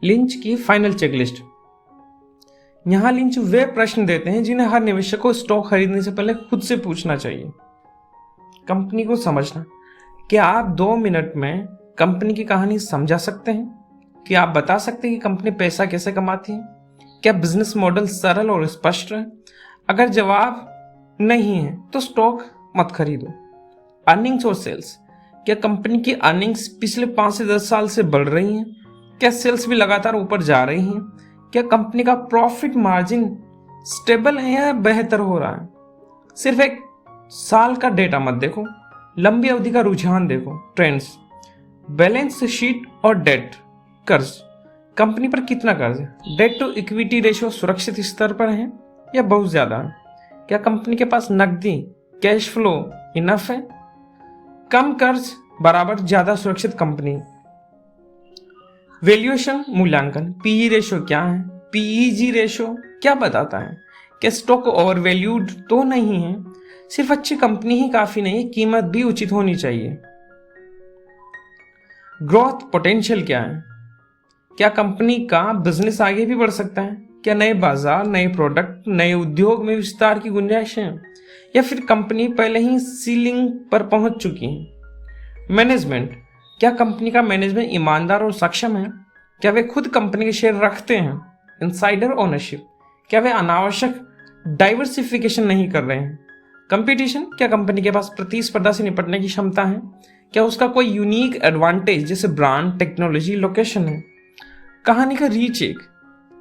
लिंच की फाइनल चेकलिस्ट। यहां लिंच वे प्रश्न देते हैं जिन्हें हर निवेशक को स्टॉक खरीदने से पहले खुद से पूछना चाहिए। कंपनी को समझना, क्या आप 2 मिनट में कंपनी की कहानी समझा सकते हैं? क्या आप बता सकते हैं कि कंपनी पैसा कैसे कमाती है? क्या बिजनेस मॉडल सरल और स्पष्ट है? अगर जवाब नहीं है तो स्टॉक मत खरीदो। अर्निंग्स और सेल्स, क्या कंपनी की अर्निंग्स पिछले 5 से 10 साल से बढ़ रही हैं? क्या सेल्स भी लगातार ऊपर जा रही हैं? क्या कंपनी का प्रॉफिट मार्जिन स्टेबल है या बेहतर हो रहा है? सिर्फ एक साल का डेटा मत देखो, लंबी अवधि का रुझान देखो, ट्रेंड्स। बैलेंस शीट और डेट, कर्ज, कंपनी पर कितना कर्ज है? डेट टू इक्विटी रेशियो सुरक्षित स्तर पर है या बहुत ज्यादा है? क्या कंपनी के पास नकदी कैश फ्लो इनफ है? कम कर्ज बराबर ज्यादा सुरक्षित कंपनी। वैल्यूएशन मूल्यांकन, पीई रेशियो क्या है? पीईजी रेशियो क्या बताता है? क्या स्टॉक ओवर वैल्यूड तो नहीं है? सिर्फ अच्छी कंपनी ही काफी नहीं, कीमत भी उचित होनी चाहिए। ग्रोथ पोटेंशियल क्या है? क्या कंपनी का बिजनेस आगे भी बढ़ सकता है? क्या नए बाजार, नए प्रोडक्ट, नए उद्योग में विस्तार की गुंजाइश है या फिर कंपनी पहले ही सीलिंग पर पहुंच चुकी है? मैनेजमेंट, क्या कंपनी का मैनेजमेंट ईमानदार और सक्षम है? क्या वे खुद कंपनी के शेयर रखते हैं? इनसाइडर ओनरशिप, क्या वे अनावश्यक डाइवर्सिफिकेशन नहीं कर रहे हैं? कंपटीशन, क्या कंपनी के पास प्रतिस्पर्धा से निपटने की क्षमता है? क्या उसका कोई यूनिक एडवांटेज जैसे ब्रांड, टेक्नोलॉजी, लोकेशन है? कहानी का रीचेक,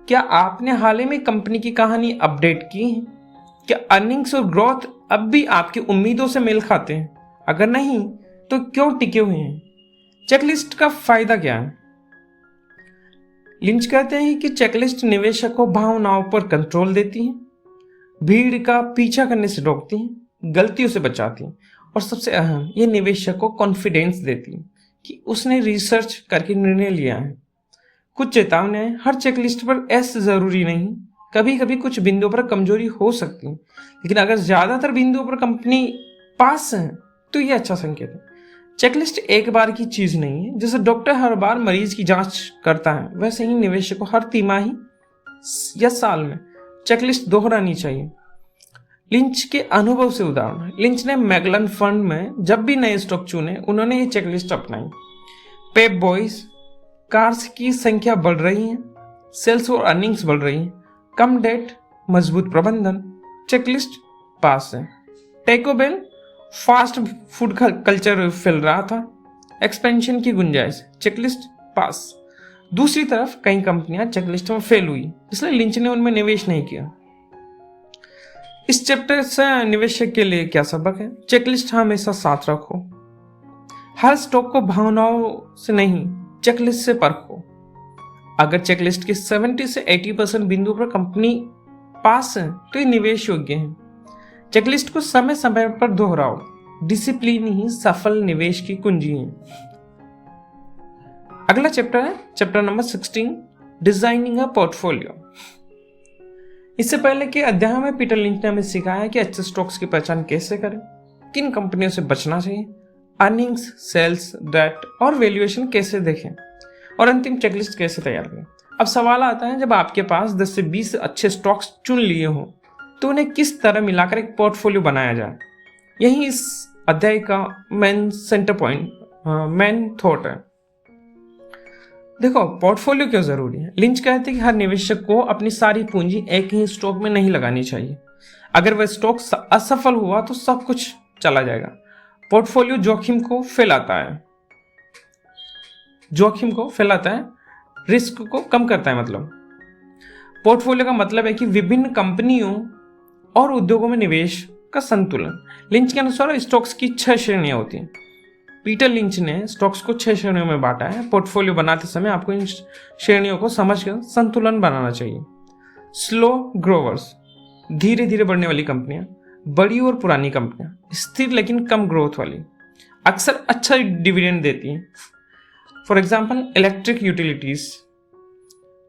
क्या आपने हाल ही में कंपनी की कहानी अपडेट की है? क्या अर्निंग्स और ग्रोथ अब भी आपकी उम्मीदों से मेल खाते हैं? अगर नहीं तो क्यों टिके हुए हैं? चेकलिस्ट का फायदा क्या है? लिंच कहते हैं कि चेकलिस्ट निवेशक को भावनाओं पर कंट्रोल देती है, भीड़ का पीछा करने से रोकती है, गलतियों से बचाती है और सबसे अहम, ये निवेशक को कॉन्फिडेंस देती है कि उसने रिसर्च करके निर्णय लिया है। कुछ चेतावनियां, हर चेकलिस्ट पर एस जरूरी नहीं, कभी कभी कुछ बिंदुओं पर कमजोरी हो सकती है, लेकिन अगर ज्यादातर बिंदुओं पर कंपनी पास है तो ये अच्छा संकेत है। चेकलिस्ट एक बार की चीज नहीं है। जैसे डॉक्टर हर बार मरीज की जांच करता है, वैसे ही निवेशक को हर तिमाही या साल में चेकलिस्ट दोहरानी चाहिए। लिंच के अनुभव से उदाहरण, लिंच ने मैगलन फंड में जब भी नए स्टॉक चुने, उन्होंने ये चेकलिस्ट अपनाई। पेप बॉयज, कार्स की संख्या बढ़ रही है, सेल्स और अर्निंग्स बढ़ रही है, कम डेट, मजबूत प्रबंधन, चेकलिस्ट पास है। टेको बेल, फास्ट फूड कल्चर फैल रहा था, एक्सपेंशन की गुंजाइश, चेकलिस्ट पास। दूसरी तरफ कई कंपनियां चेकलिस्ट में फेल हुई, इसलिए लिंच ने उनमें निवेश नहीं किया। इस चैप्टर से निवेशक के लिए क्या सबक है? चेकलिस्ट हमेशा साथ रखो, हर स्टॉक को भावनाओं से नहीं, चेकलिस्ट से परखो। अगर चेकलिस्ट के 70 से 80% बिंदु पर कंपनी पास है तो ये निवेश योग्य है। चेकलिस्ट को समय समय पर दोहराओ, डिसिप्लिन ही सफल निवेश की कुंजी है। अगला चैप्टर है chapter number 16, designing a portfolio. इससे पहले के अध्याय में पीटर लिंच ने हमें सिखाया कि अच्छे स्टॉक्स की पहचान कैसे करें, किन कंपनियों से बचना चाहिए, अर्निंग्स, सेल्स, डेट और वैल्यूएशन कैसे देखें और अंतिम चेकलिस्ट कैसे तैयार करें। अब सवाल आता है, जब आपके पास 10 से 20 अच्छे स्टॉक्स चुन लिए हों तो उन्हें किस तरह मिलाकर एक पोर्टफोलियो बनाया जाए। यही इस अध्याय का main centre point, main thought है। देखो, पोर्टफोलियो क्यों जरूरी है? लिंच कहते हैं कि हर निवेशक को अपनी सारी पूंजी एक ही स्टॉक में नहीं लगानी चाहिए। अगर वह स्टॉक असफल हुआ तो सब कुछ चला जाएगा। पोर्टफोलियो जोखिम को फैलाता है, रिस्क को कम करता है। मतलब पोर्टफोलियो का मतलब है कि विभिन्न कंपनियों और उद्योगों में निवेश का संतुलन। लिंच के अनुसार स्टॉक्स की 6 श्रेणियां होती हैं। पीटर लिंच ने स्टॉक्स को 6 श्रेणियों में बांटा है। पोर्टफोलियो बनाते समय आपको इन श्रेणियों को समझकर संतुलन बनाना चाहिए। स्लो ग्रोवर्स, धीरे धीरे बढ़ने वाली कंपनियां, बड़ी और पुरानी कंपनियां, स्थिर लेकिन कम ग्रोथ वाली, अक्सर अच्छा डिविडेंड देती हैं। For example electric utilities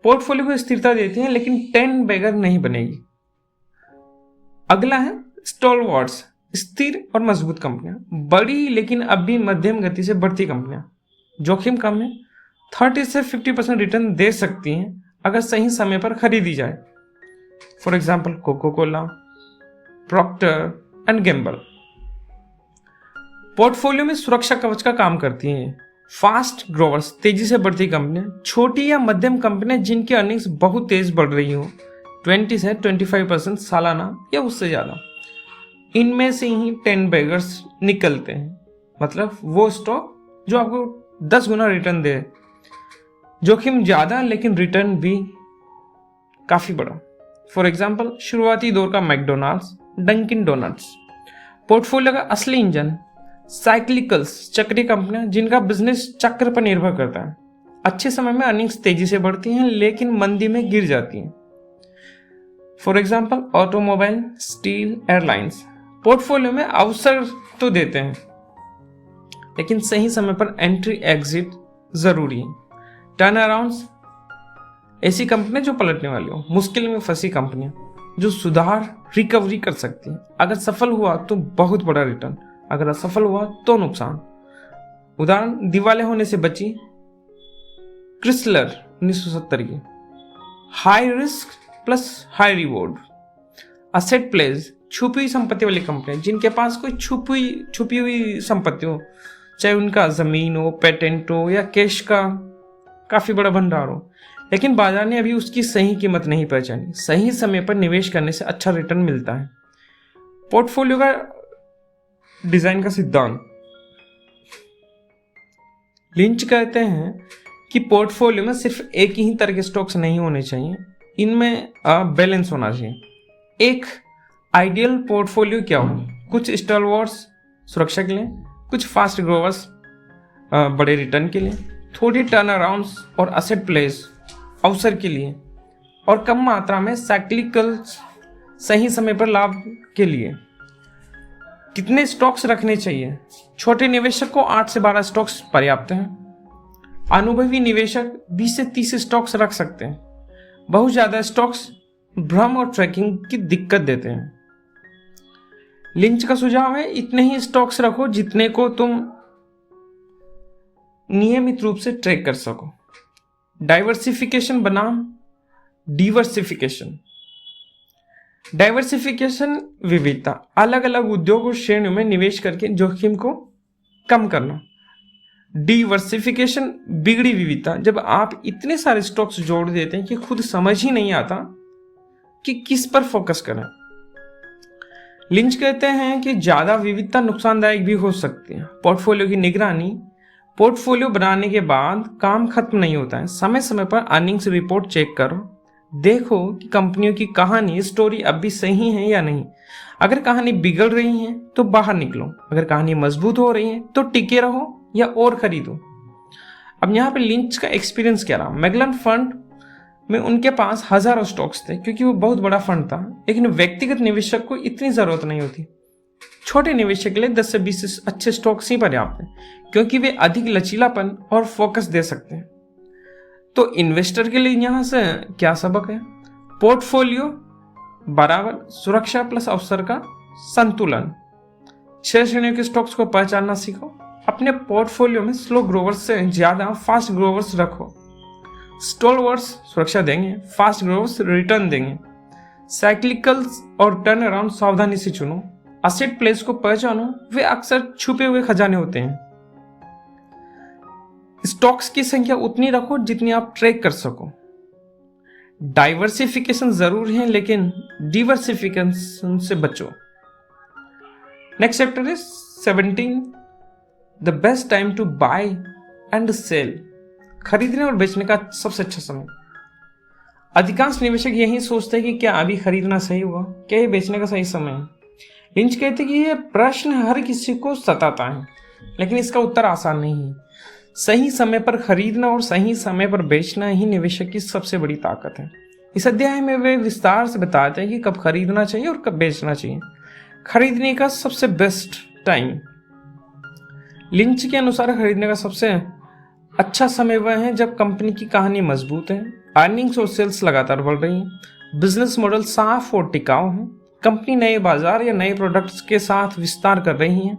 portfolio को स्थिरता देती हैं लेकिन 10 बैगर नहीं बनेगी। अगला है स्टॉलवर्ड्स, स्थिर और मजबूत कंपनियां, बड़ी लेकिन अब भी मध्यम गति से बढ़ती कंपनियां, जोखिम कम है, 30 से 50% रिटर्न दे सकती हैं अगर सही समय पर खरीदी जाए। For example Coca Cola, Procter and Gamble. Portfolio में सुरक्षा कवच का काम करती हैं। फास्ट ग्रोवर्स, तेजी से बढ़ती कंपनियां, छोटी या मध्यम कंपनियां जिनकी अर्निंग्स बहुत तेज बढ़ रही हो, 20 से 25% सालाना या उससे ज़्यादा, इनमें से ही 10 बैगर्स निकलते हैं। मतलब वो स्टॉक जो आपको 10 गुना रिटर्न दे, जोखिम ज़्यादा लेकिन रिटर्न भी काफ़ी बड़ा। फॉर एग्जाम्पल, शुरुआती दौर का मैकडोनाल्ड्स, डंकिन डोनट्स। पोर्टफोलियो का असली इंजन साइक्लिकल्स, चक्रीय कंपनियां जिनका बिजनेस चक्र पर निर्भर करता है। अच्छे समय में अर्निंग्स तेजी से बढ़ती हैं लेकिन मंदी में गिर जाती हैं। For example, automobile, steel, airlines. Portfolio में अवसर तो देते हैं लेकिन सही समय पर एंट्री एग्जिट जरूरी है। टर्न अराउंड्स, ऐसी कंपनियां जो पलटने वाली हो, मुश्किल में फंसी कंपनियां जो सुधार रिकवरी कर सकती हैं। अगर सफल हुआ तो बहुत बड़ा रिटर्न, अगर असफल हुआ तो नुकसान। उदाहरण, दिवाले होने से बची क्रिसलर 1970 की। High risk plus high reward. Asset pledge, छुपी हुई संपत्ति वाली कंपनियां जिनके पास कोई छुपी हुई संपत्ति हो, चाहे उनका जमीन हो, पेटेंट हो या कैश का काफी बड़ा भंडार हो, लेकिन बाजार ने अभी उसकी सही कीमत नहीं पहचानी। सही समय पर निवेश करने से अच्छा रिटर्न मिलता है। पोर्टफोलियो का डिजाइन का सिद्धांत, लिंच कहते हैं कि पोर्टफोलियो में सिर्फ एक ही तरह के स्टॉक्स नहीं होने चाहिए, इनमें बैलेंस होना चाहिए। एक आइडियल पोर्टफोलियो क्या हो? कुछ स्टॉलवर्ड्स सुरक्षा के लिए, कुछ फास्ट ग्रोवर्स बड़े रिटर्न के लिए, थोड़ी टर्न अराउंड्स और असेट प्लेस अवसर के लिए, और कम मात्रा में साइक्लिकल्स सही समय पर लाभ के लिए। कितने स्टॉक्स रखने चाहिए? छोटे निवेशक को 8 से 12 स्टॉक्स पर्याप्त हैं। अनुभवी निवेशक 20 से 30 स्टॉक्स रख सकते हैं। बहुत ज्यादा स्टॉक्स भ्रम और ट्रैकिंग की दिक्कत देते हैं। लिंच का सुझाव है, इतने ही स्टॉक्स रखो जितने को तुम नियमित रूप से ट्रैक कर सको। डाइवर्सिफिकेशन बनाम डिवर्सिफिकेशन। डाइवर्सिफिकेशन विविधता, अलग अलग उद्योग और श्रेणियों में निवेश करके जोखिम को कम करना। डिवर्सिफिकेशन बिगड़ी विविधता, जब आप इतने सारे स्टॉक्स जोड़ देते हैं कि खुद समझ ही नहीं आता कि किस पर फोकस करें। लिंच कहते हैं कि ज्यादा विविधता नुकसानदायक भी हो सकती है। पोर्टफोलियो की निगरानी, पोर्टफोलियो बनाने के बाद काम खत्म नहीं होता है। समय समय पर अर्निंग्स रिपोर्ट चेक करो, देखो कि कंपनियों की कहानी स्टोरी अब भी सही है या नहीं। अगर कहानी बिगड़ रही है तो बाहर निकलो, अगर कहानी मजबूत हो रही है तो टिके रहो या और खरीदो। अब यहाँ पे लिंच का एक्सपीरियंस क्या रहा? मैगलन फंड में उनके पास हजारों स्टॉक्स थे क्योंकि वो बहुत बड़ा फंड था, लेकिन व्यक्तिगत निवेशक को इतनी जरूरत नहीं होती। छोटे निवेशक के लिए 10 से 20 अच्छे स्टॉक्स ही पर्याप्त हैं क्योंकि वे अधिक लचीलापन और फोकस दे सकते हैं। तो इन्वेस्टर के लिए यहां से क्या सबक है? पोर्टफोलियो बराबर सुरक्षा प्लस अवसर का संतुलन। 6 श्रेणियों के स्टॉक्स को पहचानना सीखो। अपने पोर्टफोलियो में स्लो ग्रोवर्स से ज्यादा फास्ट ग्रोवर्स रखो। स्टॉलवर्ड्स सुरक्षा देंगे, फास्ट ग्रोवर्स रिटर्न देंगे। साइक्लिकल्स और टर्न अराउंड सावधानी से चुनो। असेट प्लेस को पहचानो, वे अक्सर छुपे हुए खजाने होते हैं। स्टॉक्स की संख्या उतनी रखो जितनी आप ट्रैक कर सको। डाइवर्सिफिकेशन जरूर है लेकिन डिवर्सिफिकेशन से बचो। Next chapter is 17 the best time to buy and sell. खरीदने और बेचने का सबसे अच्छा समय। अधिकांश निवेशक यही सोचते हैं कि क्या अभी खरीदना सही हुआ, क्या ये बेचने का सही समय है। लिंच कहते हैं कि यह प्रश्न हर किसी को सताता है, लेकिन इसका उत्तर आसान नहीं है। सही समय पर खरीदना और सही समय पर बेचना ही निवेशक की सबसे बड़ी ताकत है। इस अध्याय में वे विस्तार से बताते हैं कि कब खरीदना चाहिए और कब बेचना चाहिए। खरीदने का सबसे बेस्ट टाइम। लिंच के अनुसार खरीदने का सबसे अच्छा समय वह है जब कंपनी की कहानी मजबूत है, अर्निंग्स और सेल्स लगातार बढ़ रही है, बिजनेस मॉडल साफ और टिकाऊ है, कंपनी नए बाजार या नए प्रोडक्ट्स के साथ विस्तार कर रही है,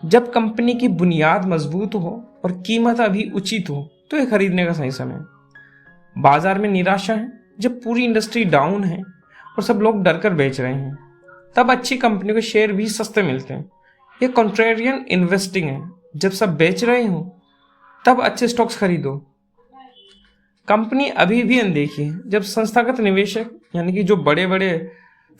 जब कंपनी की बुनियाद मजबूत हो और कीमत अभी उचित हो तो यह खरीदने का सही समय है। बाजार में निराशा है, जब पूरी इंडस्ट्री डाउन है और सब लोग डर कर बेच रहे हैं, तब अच्छी कंपनी के शेयर भी सस्ते मिलते हैं। ये कॉन्ट्रेरियन इन्वेस्टिंग है। जब सब बेच रहे हो तब अच्छे स्टॉक्स खरीदो। कंपनी अभी भी अनदेखी है। जब संस्थागत निवेशक यानी कि जो बड़े बड़े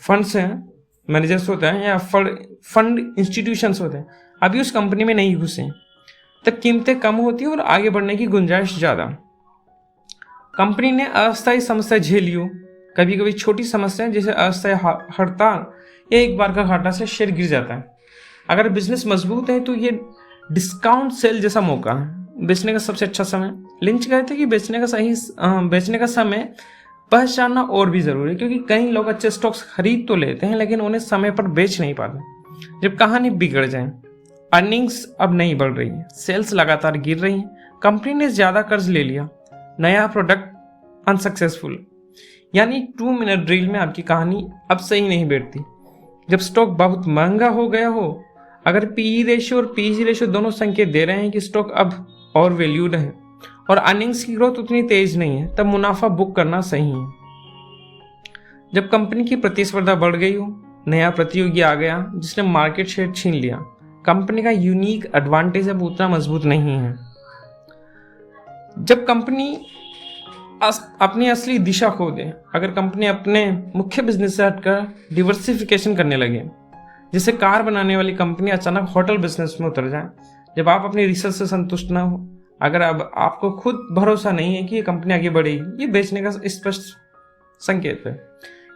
फंड्स हैं, मैनेजर्स होते हैं या फंड इंस्टीट्यूशंस होते हैं, अभी उस कंपनी में नहीं घुसे, तब कीमतें कम होती है और आगे बढ़ने की गुंजाइश ज़्यादा। कंपनी ने अस्थायी समस्या झेली हो, कभी कभी छोटी समस्या जैसे अस्थायी हड़ताल या एक बार का घाटा से शेयर गिर जाता है। अगर बिजनेस मजबूत है तो ये डिस्काउंट सेल जैसा मौका है, बेचने का सबसे अच्छा समय। लिंच कहते हैं कि बेचने का समय पहचानना और भी जरूरी है, क्योंकि कई लोग अच्छे स्टॉक्स खरीद तो लेते हैं लेकिन उन्हें समय पर बेच नहीं पाते। जब कहानी बिगड़ जाए, अर्निंग्स अब नहीं बढ़ रही है, सेल्स लगातार गिर रही है, कंपनी ने ज्यादा कर्ज ले लिया, नया प्रोडक्ट अनसक्सेसफुल, यानी 2 मिनट ड्रिल में आपकी कहानी अब सही नहीं बैठती। जब स्टॉक बहुत महंगा हो गया हो, अगर पीई रेशियो और पीजी रेशियो दोनों संकेत दे रहे हैं कि स्टॉक अब और वैल्यूड है और अर्निंग्स की ग्रोथ उतनी तेज नहीं है, तब मुनाफा बुक करना सही है। जब कंपनी की प्रतिस्पर्धा बढ़ गई हो, नया प्रतियोगी आ गया जिसने मार्केट शेयर छीन लिया, कंपनी का यूनिक एडवांटेज अब उतना मजबूत नहीं है। जब कंपनी अपनी असली दिशा खो दे, अगर कंपनी अपने मुख्य बिजनेस से हटकर डिवर्सिफिकेशन करने लगे, जैसे कार बनाने वाली कंपनी अचानक होटल बिजनेस में उतर जाए, जब आप अपनी रिसर्च से संतुष्ट ना हो, अगर अब आपको खुद भरोसा नहीं है कि ये कंपनी आगे बढ़ेगी, ये बेचने का स्पष्ट संकेत है।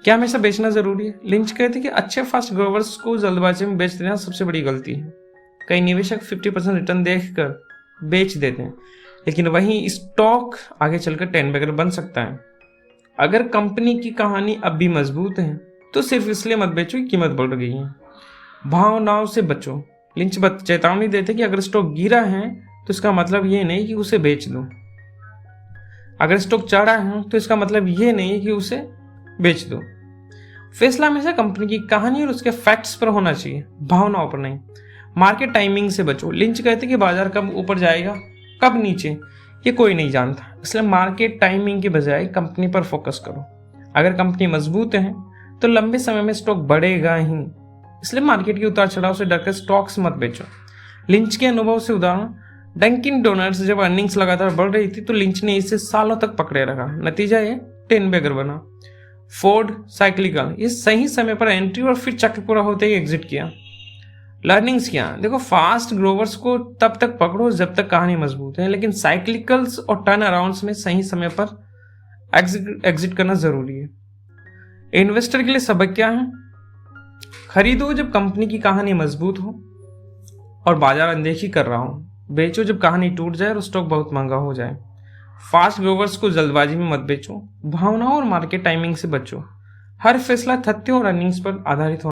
क्या हमेशा बेचना जरूरी है? लिंच कहते हैं कि अच्छे फास्ट ग्रोवर्स को जल्दबाजी में बेच देना सबसे बड़ी गलती है। कई निवेशक 50% रिटर्न देखकर बेच देते हैं, लेकिन वहीं स्टॉक आगे चलकर 10 बैगर बन सकता है। अगर कंपनी की कहानी अब भी मजबूत है तो सिर्फ इसलिए मत बेचो कि कीमत बढ़ गई है। भावनाओं से बचो। लिंच चेतावनी देते कि अगर स्टॉक गिरा है तो इसका मतलब ये नहीं कि उसे बेच दो। अगर स्टॉक चढ़ा है तो इसका मतलब ये नहीं है कि उसे बेच दो। फैसला हमेशा कंपनी की कहानी और उसके फैक्ट्स पर होना चाहिए, भावनाओं पर नहीं। मार्केट टाइमिंग से बचो। लिंच कहते कि बाजार कब ऊपर जाएगा कब नीचे ये कोई नहीं जानता, इसलिए मार्केट टाइमिंग के बजाय कंपनी पर फोकस करो। अगर कंपनी मजबूत है तो लंबे समय में स्टॉक बढ़ेगा ही, इसलिए मार्केट के उतार चढ़ाव से डरकर स्टॉक्स मत बेचो। लिंच के अनुभव से उदाहरण, डंकिन डोनट्स जब अर्निंग्स लगातार बढ़ रही थी तो लिंच ने इसे सालों तक पकड़े रखा, नतीजा ये 10 बैगर बना। फोर्ड साइक्लिकल, ये सही समय पर एंट्री और फिर चक्र पूरा होते ही एग्जिट किया। लर्निंग्स क्या? देखो, फास्ट ग्रोवर्स को तब तक पकड़ो जब तक कहानी मजबूत है, लेकिन साइक्लिकल्स और टर्न अराउंड्स में सही समय पर एग्जिट करना जरूरी है। इन्वेस्टर के लिए सबक क्या है? खरीदो जब कंपनी की कहानी मजबूत हो और बाजार अनदेखी कर रहा हो, बेचो जब कहानी टूट जाए और स्टॉक बहुत महंगा हो जाए। फास्ट ग्रोवर्स को जल्दबाजी में मत बेचो, भावनाओं और मार्केट टाइमिंग से बचो। हर फैसला तथ्यों और अर्निंग्स पर आधारित हो।